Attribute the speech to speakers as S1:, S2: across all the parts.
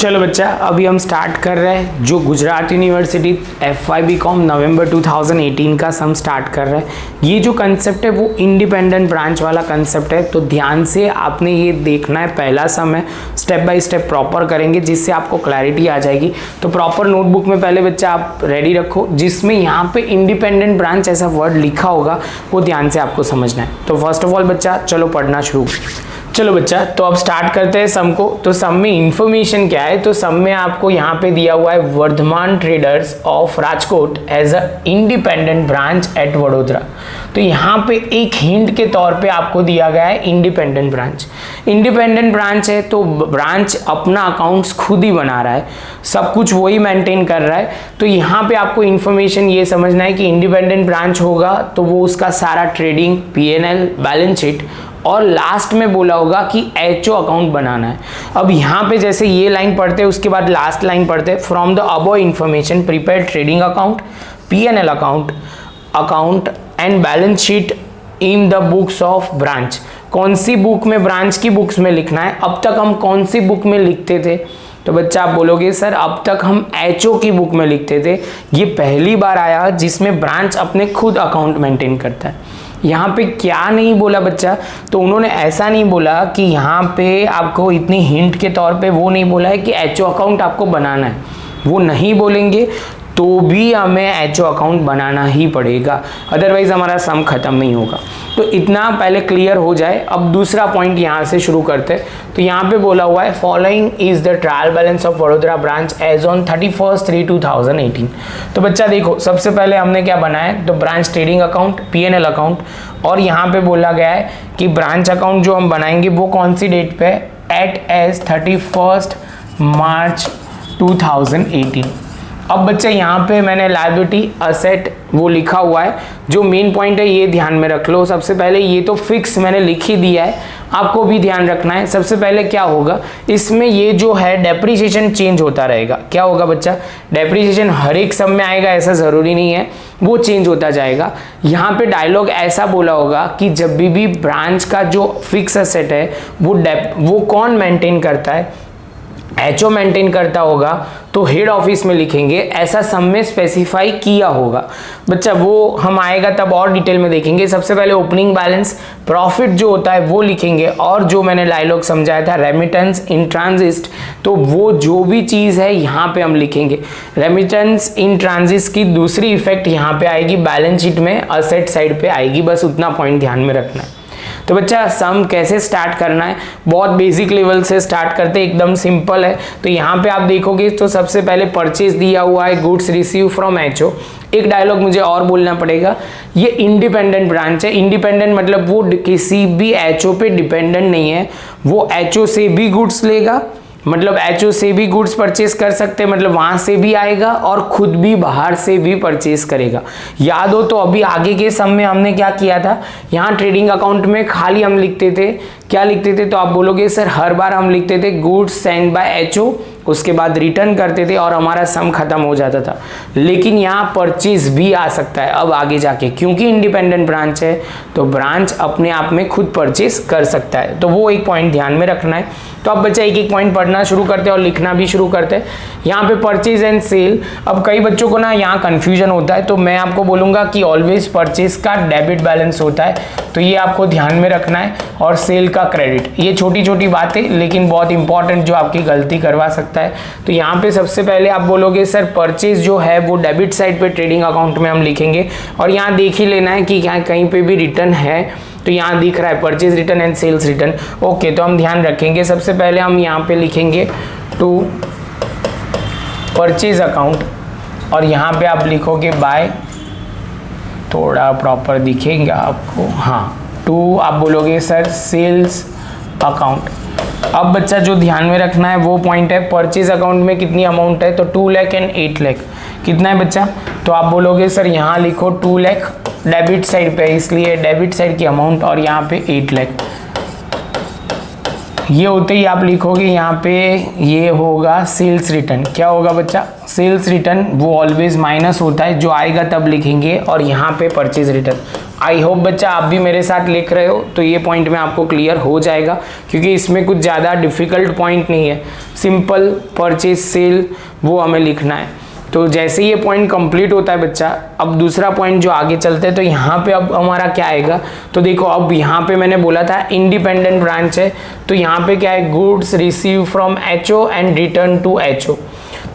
S1: चलो बच्चा, अभी हम स्टार्ट कर रहे हैं जो गुजरात यूनिवर्सिटी FY/BCom नवंबर 2018 का सम स्टार्ट कर रहे हैं। ये जो कंसेप्ट है वो इंडिपेंडेंट ब्रांच वाला कंसेप्ट है, तो ध्यान से आपने ये देखना है। पहला सम है, स्टेप बाय स्टेप प्रॉपर करेंगे जिससे आपको क्लैरिटी आ जाएगी। तो प्रॉपर नोटबुक में पहले बच्चा आप रेडी रखो, जिसमें यहाँ पे इंडिपेंडेंट ब्रांच ऐसा वर्ड लिखा होगा वो ध्यान से आपको समझना है। तो फर्स्ट ऑफ ऑल बच्चा चलो पढ़ना शुरू। चलो बच्चा, तो अब स्टार्ट करते हैं सम को। तो सम में इंफॉर्मेशन क्या है, तो सम में आपको यहाँ पे दिया हुआ है Vardhman traders of Rajkot as a independent branch at Vadodara. तो यहाँ पे एक हिंट के तौर पे आपको दिया गया है इंडिपेंडेंट ब्रांच। इंडिपेंडेंट ब्रांच है तो ब्रांच अपना अकाउंट्स खुद ही बना रहा है, सब कुछ वही मेंटेन कर रहा है। तो यहाँ पे आपको इंफॉर्मेशन ये समझना है कि इंडिपेंडेंट ब्रांच होगा तो वो उसका सारा ट्रेडिंग, P&L, बैलेंस शीट और लास्ट में बोला होगा कि HO अकाउंट बनाना है। अब यहाँ पे जैसे ये लाइन पढ़ते हैं उसके बाद लास्ट लाइन पढ़ते हैं, from the above information prepare trading account, P&L account and balance sheet in the books of branch. कौन सी बुक में, ब्रांच की बुक्स में लिखना है। अब तक हम कौन सी बुक में लिखते थे, तो बच्चा आप बोलोगे सर अब तक हम HO की बुक में लिखते थे। ये पहली बार आया जिसमें ब्रांच अपने खुद अकाउंट मेंटेन करता है। यहाँ पे क्या नहीं बोला बच्चा, तो उन्होंने ऐसा नहीं बोला कि यहाँ पे आपको इतनी हिंट के तौर पे वो नहीं बोला है कि HO अकाउंट आपको बनाना है, वो नहीं बोलेंगे तो भी हमें HO अकाउंट बनाना ही पड़ेगा, अदरवाइज हमारा सम खत्म नहीं होगा। तो इतना पहले क्लियर हो जाए। अब दूसरा पॉइंट यहाँ से शुरू करते हैं। तो यहाँ पे बोला हुआ है following is the trial balance of Vadodara branch as on 31/3/2018। तो बच्चा देखो, सबसे पहले हमने क्या बनाया है, तो branch trading account, P&L account, और यहाँ पे बोला गया है कि ब्रांच अकाउंट जो हम बनाएंगे वो कौन सी डेट पे, एट एज 31 मार्च 2018। अब बच्चे यहाँ पे मैंने लायबिलिटी, असेट वो लिखा हुआ है। जो मेन पॉइंट है ये ध्यान में रख लो। सबसे पहले ये तो फिक्स मैंने लिख ही दिया है, आपको भी ध्यान रखना है। सबसे पहले क्या होगा, इसमें ये जो है डेप्रिसिएशन चेंज होता रहेगा। क्या होगा बच्चा, डेप्रिसिएशन हर एक सम में आएगा ऐसा ज़रूरी नहीं है, वो चेंज होता जाएगा। यहाँ पे डायलॉग ऐसा बोला होगा कि जब भी ब्रांच का जो फिक्स असेट है वो कौन मेंटेन करता है, HO मेंटेन करता होगा, तो हेड ऑफिस में लिखेंगे, ऐसा सम में स्पेसिफाई किया होगा। बच्चा वो हम आएगा तब और डिटेल में देखेंगे। सबसे पहले ओपनिंग बैलेंस, प्रॉफिट जो होता है वो लिखेंगे, और जो मैंने डायलॉग समझाया था रेमिटेंस इन ट्रांजिट, तो वो जो भी चीज़ है यहाँ पे हम लिखेंगे। रेमिटेंस इन ट्रांजिट की दूसरी इफेक्ट यहाँ पे आएगी, बैलेंस शीट में असेट साइड पे आएगी। बस उतना पॉइंट ध्यान में रखना है। तो बच्चा सम कैसे स्टार्ट करना है, बहुत बेसिक लेवल से स्टार्ट करते हैं, एकदम सिंपल है। तो यहाँ पे आप देखोगे तो सबसे पहले परचेज दिया हुआ है, गुड्स रिसीव फ्रॉम HO। एक डायलॉग मुझे और बोलना पड़ेगा, ये इंडिपेंडेंट ब्रांच है। इंडिपेंडेंट मतलब वो किसी भी HO पे डिपेंडेंट नहीं है, वो HO से भी गुड्स लेगा, मतलब HO से भी गुड्स परचेज कर सकते हैं, मतलब वहां से भी आएगा और खुद भी बाहर से भी परचेज करेगा। याद हो तो अभी आगे के सम में हमने क्या किया था, यहाँ ट्रेडिंग अकाउंट में खाली हम लिखते थे, क्या लिखते थे, तो आप बोलोगे सर हर बार हम लिखते थे गुड्स सेंड बाय HO, उसके बाद रिटर्न करते थे और हमारा सम खत्म हो जाता था। लेकिन यहाँ परचेज भी आ सकता है अब आगे जाके, क्योंकि इंडिपेंडेंट ब्रांच है तो ब्रांच अपने आप में खुद परचेज कर सकता है। तो वो एक पॉइंट ध्यान में रखना है। तो अब बच्चा एक एक पॉइंट पढ़ना शुरू करते हैं और लिखना भी शुरू करते हैं। यहाँ पे परचेज एंड सेल, अब कई बच्चों को ना यहाँ कंफ्यूजन होता है, तो मैं आपको बोलूँगा कि ऑलवेज परचेज का डेबिट बैलेंस होता है, तो ये आपको ध्यान में रखना है, और सेल का क्रेडिट। ये छोटी छोटी बातें लेकिन बहुत इंपॉर्टेंट जो आपकी गलती करवा सकता है। तो यहाँ पे सबसे पहले आप बोलोगे सर परचेज जो है वो डेबिट साइड पे ट्रेडिंग अकाउंट में हम लिखेंगे, और यहाँ देख ही लेना है कि यहाँ कहीं पे भी रिटर्न है, तो यहाँ दिख रहा है purchase return and sales return. Okay, तो हम ध्यान रखेंगे। सबसे पहले हम यहाँ पे लिखेंगे टू परचेज अकाउंट, और यहाँ पे आप लिखोगे बाय, थोड़ा प्रॉपर दिखेगा आपको, हाँ, टू आप बोलोगे सर सेल्स अकाउंट। अब बच्चा जो ध्यान में रखना है वो पॉइंट है, परचेज अकाउंट में कितनी अमाउंट है, तो 2 लाख एंड 8 लाख। कितना है बच्चा, तो आप बोलोगे सर यहाँ लिखो 2 लाख, डेबिट साइड पे इसलिए डेबिट साइड की अमाउंट, और यहाँ पे 8 लाख, ये होते ही आप लिखोगे यहाँ पे, ये होगा सेल्स रिटर्न। क्या होगा बच्चा? Sales return. वो ऑलवेज माइनस होता है, जो आएगा तब लिखेंगे। और यहाँ पे परचेज रिटर्न। आई होप बच्चा आप भी मेरे साथ लिख रहे हो, तो ये पॉइंट में आपको क्लियर हो जाएगा, क्योंकि इसमें कुछ ज़्यादा डिफिकल्ट पॉइंट नहीं है। सिंपल परचेज सेल वो हमें लिखना है। तो जैसे ये पॉइंट कंप्लीट होता है बच्चा, अब दूसरा पॉइंट जो आगे चलते हैं, तो यहाँ पे अब हमारा क्या आएगा? तो देखो, अब यहाँ पे मैंने बोला था इंडिपेंडेंट ब्रांच है, तो यहाँ पे क्या है? Goods receive from HO and return to HO.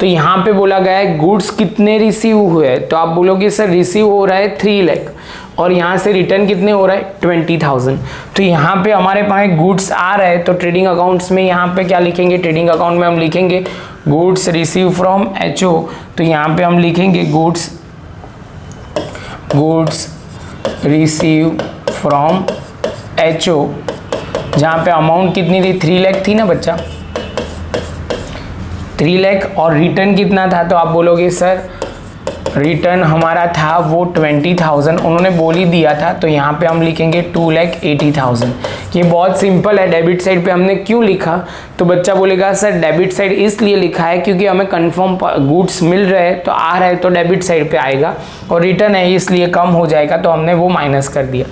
S1: तो यहाँ पे बोला गया है गुड्स कितने रिसीव हुए, तो आप बोलोगे सर रिसीव हो रहा है 3 लाख, और यहाँ से रिटर्न कितने हो रहा है? 20,000। तो यहाँ पे हमारे पास गुड्स आ रहा है, तो ट्रेडिंग अकाउंट्स में यहाँ पे क्या लिखेंगे? ट्रेडिंग अकाउंट में हम लिखेंगे गुड्स रिसीव फ्रॉम एचओ। तो यहाँ पे हम लिखेंगे गुड्स रिसीव फ्रॉम एचओ, जहाँ पे अमाउंट कितनी थी? 3 लाख थी ना बच्चा, 3 लाख। और रिटर्न कितना था? तो आप बोलोगे सर रिटर्न हमारा था वो 20,000, उन्होंने बोल ही दिया था, तो यहाँ पे हम लिखेंगे 2,80,000। ये बहुत सिंपल है। डेबिट साइड पे हमने क्यों लिखा? तो बच्चा बोलेगा सर डेबिट साइड इसलिए लिखा है क्योंकि हमें कंफर्म गुड्स मिल रहे हैं, तो आ रहा है तो डेबिट साइड पे आएगा, और रिटर्न है इसलिए कम हो जाएगा, तो हमने वो माइनस कर दिया।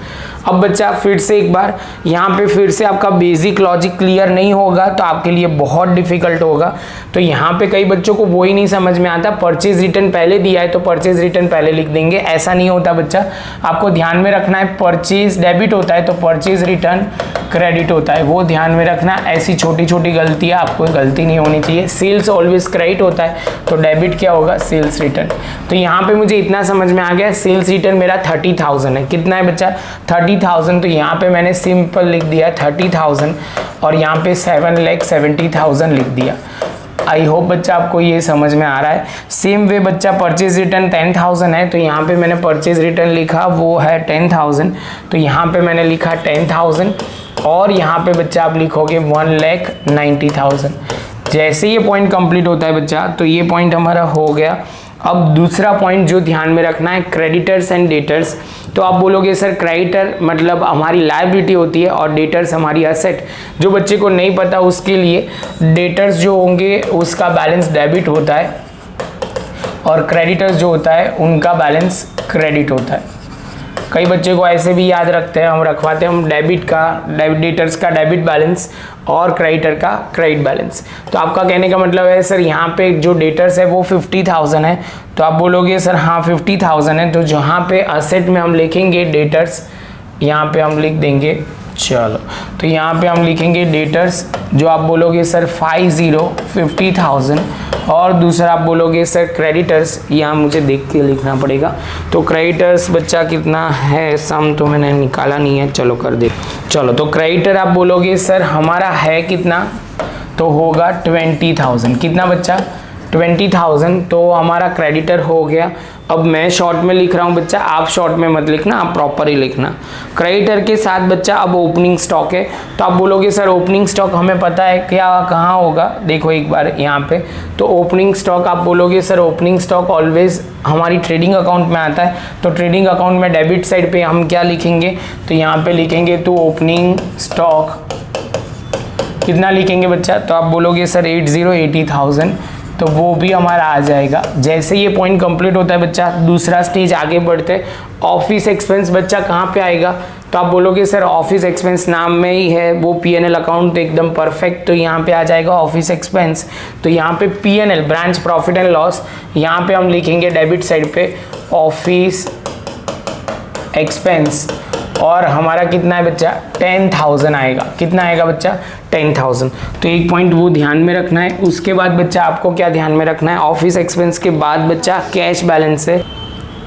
S1: अब बच्चा फिर से एक बार यहाँ पे फिर से आपका बेसिक लॉजिक क्लियर नहीं होगा तो आपके लिए बहुत डिफिकल्ट होगा। तो यहाँ पे कई बच्चों को वो ही नहीं समझ में आता, परचेज रिटर्न पहले दिया है तो परचेज रिटर्न पहले लिख देंगे, ऐसा नहीं होता बच्चा। आपको ध्यान में रखना है, परचेज डेबिट होता है तो परचेज रिटर्न क्रेडिट होता है, वो ध्यान में रखना। ऐसी छोटी छोटी गलतियाँ आपको गलती नहीं होनी चाहिए। सेल्स ऑलवेज क्रेडिट होता है, तो डेबिट क्या होगा? Sales return. तो यहाँ पे मुझे इतना समझ में आ गया, सेल्स रिटर्न मेरा 30,000 है। कितना है बच्चा? 30,000। तो यहाँ पे मैंने सिंपल लिख दिया 30,000, और यहाँ पे 7,70,000 लिख दिया। आई होप बच्चा आपको ये समझ में आ रहा है। सेम वे बच्चा परचेज रिटर्न 10,000 है, तो यहाँ पे मैंने परचेज रिटर्न लिखा वो है 10,000, तो यहाँ पे मैंने लिखा 10,000, और यहाँ पे बच्चा आप लिखोगे 1,90,000। जैसे ये पॉइंट कंप्लीट होता है बच्चा, तो ये पॉइंट हमारा हो गया। अब दूसरा पॉइंट जो ध्यान में रखना है, क्रेडिटर्स एंड डेटर्स। तो आप बोलोगे सर क्रेडिटर मतलब हमारी लायबिलिटी होती है और डेटर्स हमारी असेट। जो बच्चे को नहीं पता उसके लिए, डेटर्स जो होंगे उसका बैलेंस डेबिट होता है, और क्रेडिटर्स जो होता है उनका बैलेंस क्रेडिट होता है। कई बच्चे को ऐसे भी याद रखते हैं, हम रखवाते हैं हम डेटर्स का डेबिट बैलेंस और क्रेडिटर का क्रेडिट बैलेंस। तो आपका कहने का मतलब है सर यहाँ पे जो डेटर्स है वो 50,000 है, तो आप बोलोगे सर हाँ 50,000 है, तो जहाँ पे असेट में हम लिखेंगे डेटर्स, यहाँ पे हम लिख देंगे, चलो तो यहाँ पे हम लिखेंगे डेटर्स, जो आप बोलोगे सर 50,000, और दूसरा आप बोलोगे सर क्रेडिटर्स, यहाँ मुझे देख के लिखना पड़ेगा। तो क्रेडिटर्स बच्चा कितना है, सम तो मैंने निकाला नहीं है, चलो कर दे। चलो तो क्रेडिटर आप बोलोगे सर हमारा है कितना, तो होगा 20,000। कितना बच्चा? 20,000। तो हमारा क्रेडिटर हो गया। अब मैं शॉर्ट में लिख रहा हूँ बच्चा, आप शॉर्ट में मत लिखना, आप प्रॉपर ही लिखना। क्रेडिटर के साथ बच्चा अब ओपनिंग स्टॉक है, तो आप बोलोगे सर ओपनिंग स्टॉक हमें पता है क्या कहाँ होगा, देखो एक बार यहाँ पे। तो ओपनिंग स्टॉक आप बोलोगे सर ओपनिंग स्टॉक ऑलवेज हमारी ट्रेडिंग अकाउंट में आता है, तो ट्रेडिंग अकाउंट में डेबिट साइड पे हम क्या लिखेंगे, तो यहाँ पे लिखेंगे तो ओपनिंग स्टॉक कितना लिखेंगे बच्चा, तो आप बोलोगे सर 80,000, तो वो भी हमारा आ जाएगा। जैसे ये पॉइंट कंप्लीट होता है बच्चा, दूसरा स्टेज आगे बढ़ते। ऑफिस एक्सपेंस बच्चा कहाँ पे आएगा, तो आप बोलोगे सर ऑफिस एक्सपेंस नाम में ही है, वो पीएनएल अकाउंट तो एकदम परफेक्ट, तो यहाँ पे आ जाएगा ऑफिस एक्सपेंस। तो यहाँ पे PNL branch profit and loss, यहाँ पे हम लिखेंगे डेबिट साइड पे ऑफिस एक्सपेंस, और हमारा कितना है बच्चा 10,000 आएगा। कितना आएगा बच्चा 10,000। तो एक पॉइंट वो ध्यान में रखना है। उसके बाद बच्चा आपको क्या ध्यान में रखना है, ऑफिस एक्सपेंस के बाद बच्चा कैश बैलेंस है।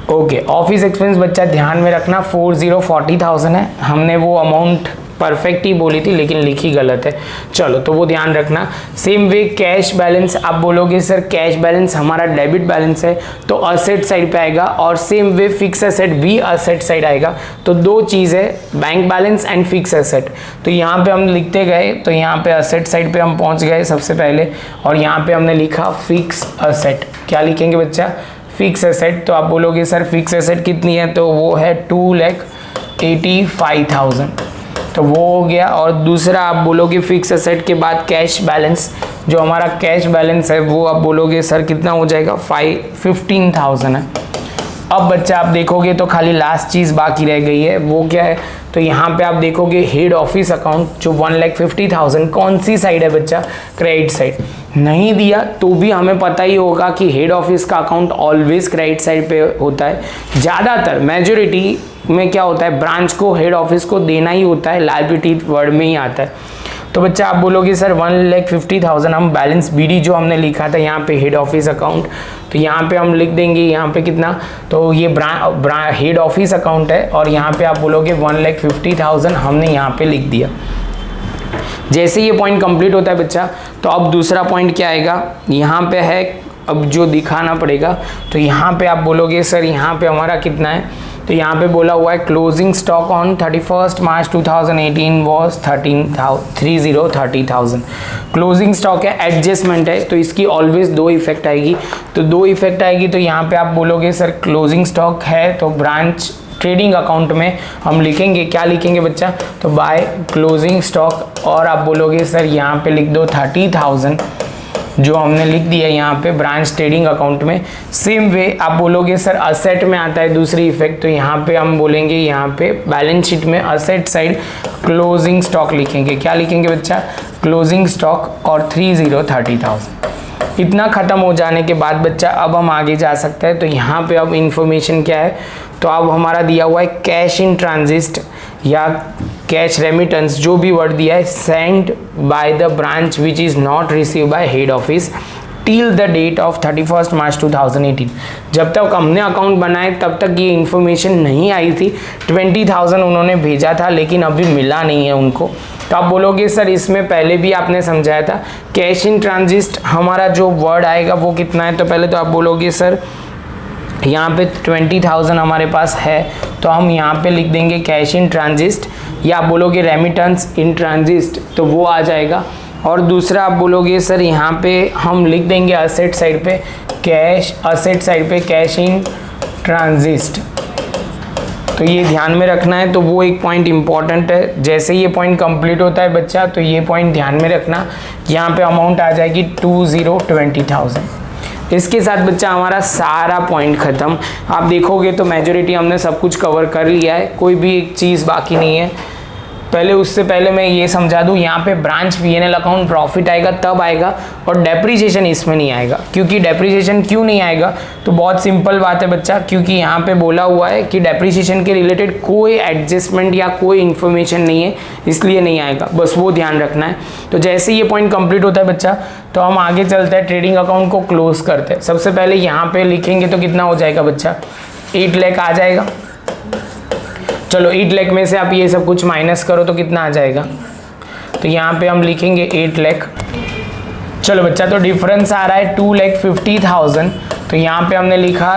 S1: ओके, ऑफिस एक्सपेंस बच्चा ध्यान में रखना 40,000 है, हमने वो अमाउंट परफेक्ट ही बोली थी लेकिन लिखी गलत है, चलो तो वो ध्यान रखना। सेम वे कैश बैलेंस, आप बोलोगे सर कैश बैलेंस हमारा डेबिट बैलेंस है तो असेट साइड पे आएगा, और सेम वे फिक्स एसेट भी असेट साइड आएगा। तो दो चीज़ है, bank balance and fix asset. तो यहाँ पे हम लिखते गए, तो यहाँ पे असेट साइड पे हम पहुँच गए सबसे पहले, और यहाँ पे हमने लिखा फिक्स असेट। क्या लिखेंगे बच्चा, फिक्स एसेट। तो आप बोलोगे सर फिक्स एसेट कितनी है, तो वो है 2,85,000। तो वो हो गया। और दूसरा आप बोलोगे फिक्स एसेट के बाद कैश बैलेंस, जो हमारा कैश बैलेंस है वो आप बोलोगे सर कितना हो जाएगा, 15,000 है। अब बच्चा आप देखोगे तो खाली लास्ट चीज़ बाकी रह गई है, वो क्या है, तो यहाँ पे आप देखोगे हेड ऑफिस अकाउंट जो 1,50,000 कौन सी साइड है बच्चा, क्रेडिट साइड। नहीं दिया तो भी हमें पता ही होगा कि हेड ऑफिस का अकाउंट ऑलवेज क्रेडिट साइड पे होता है। ज़्यादातर मेजोरिटी में क्या होता है, ब्रांच को हेड ऑफिस को देना ही होता है, लायबिलिटी वर्ड में ही आता है। तो बच्चा आप बोलोगे सर 1,50,000 हम बैलेंस BD जो हमने लिखा था यहाँ पे हेड ऑफिस अकाउंट, तो यहाँ पे हम लिख देंगे यहाँ पे कितना, तो ये हेड ऑफिस अकाउंट है और यहाँ पे आप बोलोगे 1,50,000 हमने यहाँ पे लिख दिया। जैसे ये पॉइंट कंप्लीट होता है बच्चा, तो अब दूसरा पॉइंट क्या आएगा, यहाँ पे है अब जो दिखाना पड़ेगा। तो यहाँ पे आप बोलोगे सर यहाँ पे हमारा कितना है, तो यहाँ पे बोला हुआ है closing stock on 31 March 2018 was 30,000। Closing stock है, एडजस्टमेंट है, तो इसकी ऑलवेज दो इफेक्ट आएगी। तो दो इफेक्ट आएगी, तो यहाँ पे आप बोलोगे सर क्लोजिंग स्टॉक है तो ब्रांच ट्रेडिंग अकाउंट में हम लिखेंगे, क्या लिखेंगे बच्चा, तो बाय क्लोजिंग स्टॉक, और आप बोलोगे सर यहाँ पे लिख दो 30,000 जो हमने लिख दिया यहाँ पे ब्रांच ट्रेडिंग अकाउंट में। सेम वे आप बोलोगे सर असेट में आता है दूसरी इफेक्ट, तो यहाँ पे हम बोलेंगे यहाँ पे बैलेंस शीट में असेट साइड क्लोजिंग स्टॉक लिखेंगे, क्या लिखेंगे बच्चा, क्लोजिंग स्टॉक और 30,000। इतना खत्म हो जाने के बाद बच्चा अब हम आगे जा सकते हैं। तो यहाँ पे अब इंफॉर्मेशन क्या है, तो अब हमारा दिया हुआ है कैश इन ट्रांजिट या कैश रेमिटेंस, जो भी वर्ड दिया है, send by the branch which is not receive by head office till the date of 31 March 2018। जब तक हमने अकाउंट बनाए तब तक ये इन्फॉर्मेशन नहीं आई थी। 20,000 उन्होंने भेजा था लेकिन अभी मिला नहीं है उनको। तो आप बोलोगे सर इसमें पहले भी आपने समझाया था, कैश इन ट्रांजिट हमारा जो वर्ड आएगा वो कितना है, तो पहले तो आप बोलोगे सर यहाँ पे 20,000 हमारे पास है, तो हम यहाँ पे लिख देंगे कैश इन ट्रांजिट, या आप बोलोगे रेमिटेंस इन ट्रांजिट, तो वो आ जाएगा। और दूसरा आप बोलोगे सर यहाँ पे हम लिख देंगे असेट साइड पे कैश, असेट साइड पे कैश इन ट्रांजिट, तो ये ध्यान में रखना है। तो वो एक पॉइंट इंपॉर्टेंट है, जैसे ये पॉइंट कंप्लीट होता है बच्चा तो ये पॉइंट ध्यान में रखना, यहाँ पे अमाउंट आ जाएगी 20,000। इसके साथ बच्चा हमारा सारा पॉइंट खत्म। आप देखोगे तो मेजॉरिटी हमने सब कुछ कवर कर लिया है, कोई भी एक चीज़ बाकी नहीं है। पहले उससे पहले मैं ये समझा दूँ, यहाँ पे ब्रांच P&L अकाउंट प्रॉफिट आएगा तब आएगा, और डेप्रीशिएशन इसमें नहीं आएगा। क्योंकि डेप्रीशिएशन क्यों नहीं आएगा, तो बहुत सिंपल बात है बच्चा, क्योंकि यहाँ पे बोला हुआ है कि डेप्रीशिएशन के रिलेटेड कोई एडजस्टमेंट या कोई इन्फॉर्मेशन नहीं है, इसलिए नहीं आएगा, बस वो ध्यान रखना है। तो जैसे ये पॉइंट कंप्लीट होता है बच्चा, तो हम आगे चलते हैं, ट्रेडिंग अकाउंट को क्लोज करते हैं। सबसे पहले यहाँ पे लिखेंगे तो कितना हो जाएगा बच्चा, 8 लाख आ जाएगा। चलो 8 लाख में से आप ये सब कुछ माइनस करो तो कितना आ जाएगा, तो यहाँ पे हम लिखेंगे 8 लाख। चलो बच्चा, तो डिफरेंस आ रहा है 2,50,000, तो यहाँ पे हमने लिखा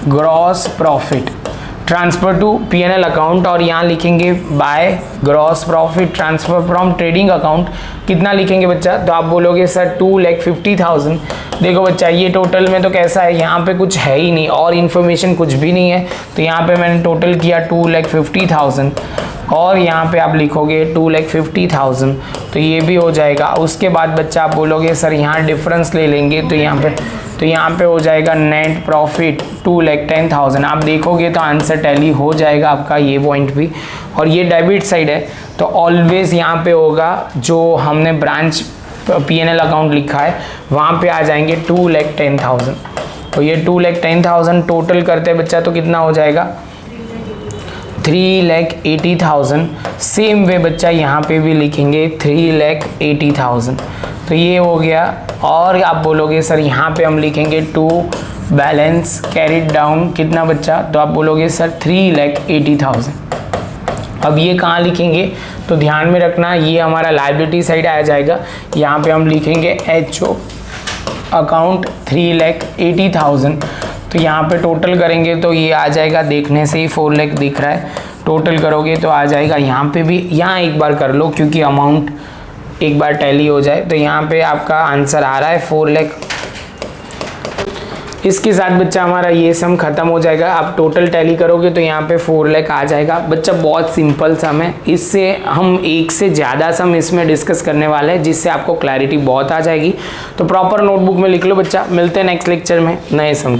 S1: gross profit transfer to P&L account, और यहाँ लिखेंगे by gross profit transfer from trading account, कितना लिखेंगे बच्चा, तो आप बोलोगे सर 2,50,000। देखो बच्चा ये टोटल में तो कैसा है, यहाँ पे कुछ है ही नहीं और इन्फॉर्मेशन कुछ भी नहीं है, तो यहाँ पे मैंने टोटल किया 2,50,000, और यहाँ पे आप लिखोगे 2,50,000, तो ये भी हो जाएगा। उसके बाद बच्चा आप बोलोगे सर यहाँ डिफरेंस ले लेंगे, तो यहाँ पे हो जाएगा नेट प्रॉफिट 2,10,000। आप देखोगे तो आंसर टैली हो जाएगा आपका ये पॉइंट भी। और ये डेबिट साइड है, तो ऑलवेज यहाँ पे होगा जो हमने ब्रांच P&L अकाउंट लिखा है वहाँ पे आ जाएंगे 2,10,000। तो ये 2,10,000 टोटल करते हैं बच्चा तो कितना हो जाएगा, 3,80,000। सेम वे बच्चा यहाँ पे भी लिखेंगे 3,80,000, तो ये हो गया। और आप बोलोगे सर यहाँ पे हम लिखेंगे टू बैलेंस कैरिड डाउन, कितना बच्चा, तो आप बोलोगे सर 3,80,000। अब ये कहाँ लिखेंगे, तो ध्यान में रखना ये हमारा लायबिलिटी साइड आ जाएगा। यहाँ पे हम लिखेंगे HO अकाउंट 3,80,000, तो यहाँ पे टोटल करेंगे तो ये आ जाएगा, देखने से ही 4 लाख दिख रहा है, टोटल करोगे तो आ जाएगा। यहाँ पे भी यहाँ एक बार कर लो क्योंकि अमाउंट एक बार टैली हो जाए, तो यहाँ पे आपका आंसर आ रहा है 4 लाख। इसके साथ बच्चा हमारा ये सम खत्म हो जाएगा। आप टोटल टैली करोगे तो यहाँ पे 4 लाख आ जाएगा। बच्चा बहुत सिंपल सम है, इससे हम एक से ज़्यादा सम इसमें डिस्कस करने वाले हैं जिससे आपको क्लैरिटी बहुत आ जाएगी। तो प्रॉपर नोटबुक में लिख लो बच्चा। मिलते हैं नेक्स्ट लेक्चर में नए सम।